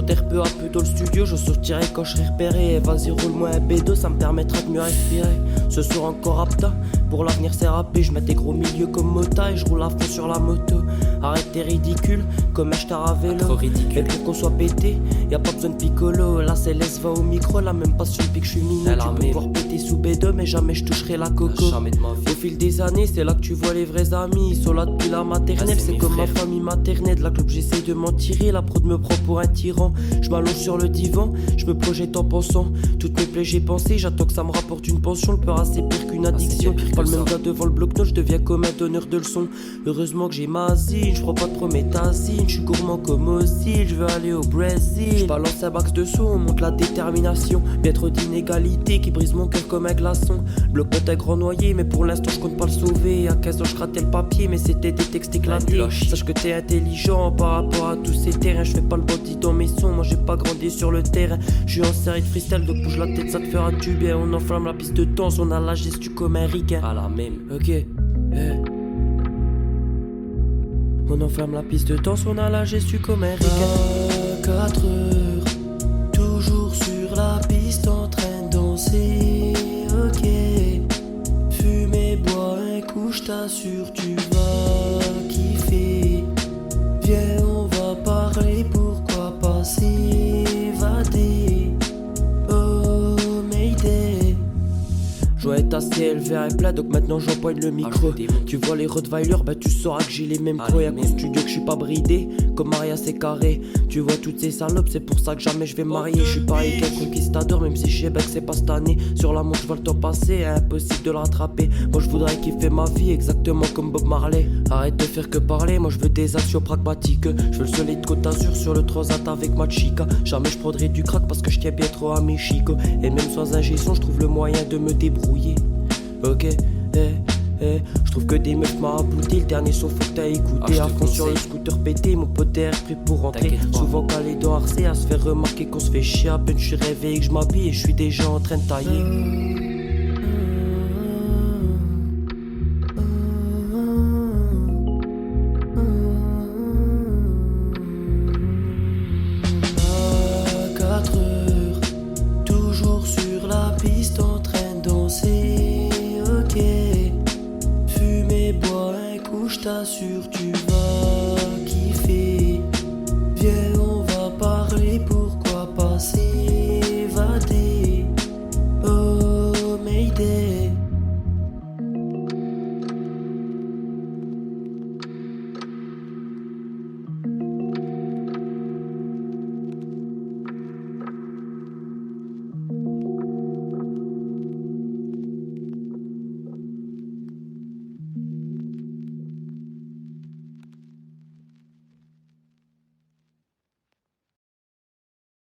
m'enterre peu à peu dans le studio, je sortirai quand je serai repéré. Vas-y roule-moi un B2, ça me permettra de mieux respirer. Ce soir encore apta, pour l'avenir c'est râpé. Je mets des gros milieux comme Mota et je roule à fond sur la moto. Arrête tes ridicules, comme un star à vélo. Trop ridicule. Et pour qu'on soit pété, y'a pas besoin de piccolo. La Céleste va au micro, la même passion depuis que je suis minot. Elle Tu a peux même. pouvoir péter sous B2 mais jamais je toucherai la coco. Jamais de ma vie. Au fil des années, c'est là que tu vois les vrais amis. Ils sont là depuis la maternelle, Ah, c'est c'est mes comme ma frères. famille maternelle. La club j'essaie de m'en tirer, la prod me prend pour un tyran. Je m'allonge sur le divan, je me projette en pensant. Toutes mes plaies j'ai pensé, j'attends que ça me rapporte une pension. Le peur c'est pire qu'une addiction. pire que Pas le même ça. gars devant le bloc-notes, je deviens comme un donneur de leçons. Heureusement que j'ai ma zine, je prends pas de prométhazine. Je suis gourmand comme aussi, je veux aller au Brésil. Je balance un max de saut, on monte la détermination. Bien trop d'inégalités qui brisent mon cœur comme un glaçon. Bloc-notes un grand noyé, mais pour l'instant je compte pas le sauver. À 15 ans je grattais le papier, mais c'était des textes éclatés. Sache que t'es intelligent par rapport à tous ces terrains. Je fais pas le bandit dans mes sons, moi j'ai pas grandi sur le terrain. Je suis en série de freestyle, donc bouge la tête, ça te fera du bien. On enflamme la piste de danse, on a la gestu comme un ricain. À la même. Ok, on enflamme la piste de danse, on a la gestu comme un ricain. 4 heures, toujours sur la piste en train de danser. Ok, fumer, bois un coup, je t'assure tu vas kiffer. Viens, on va parler, pourquoi pas s'évader. Oh, Mayday. Joie est assez élevé à plat, donc maintenant j'empoigne le micro. Tu vois les Rottweilers, bah tu sauras que j'ai les mêmes crocs. Y'a qu'au studio que je suis pas bridé, comme Maria c'est carré. Tu vois toutes ces salopes, c'est pour ça que jamais je vais me marier. Je suis pareil qu'un conquistador, même si je sais que c'est pas cette année. Sur la montre, je vois le temps passer, impossible de le rattraper. Moi je voudrais kiffer ma vie, exactement comme Bob Marley. Arrête de faire que parler, moi je veux des actions pragmatiques. Je veux le soleil de Côte d'Azur sur le transat avec ma chica. Jamais je prendrai du crack parce que je tiens bien trop à mes chicots. Et même sans ingestion, je trouve le moyen de me débrouiller. Ok, je trouve que des meufs m'a applaudi. Le dernier son faut que t'as écouté. À fond sur le scooter pété, mon pote est pris pour rentrer. Souvent calé dans Arcé, à se faire remarquer qu'on se fait chier. À peine je suis réveillé que je m'habille et je suis déjà en train de tailler. À 4 heures, toujours sur la piste en train de danser. Ok, fumer, bois un coup, je t'assure tu vas kiffer.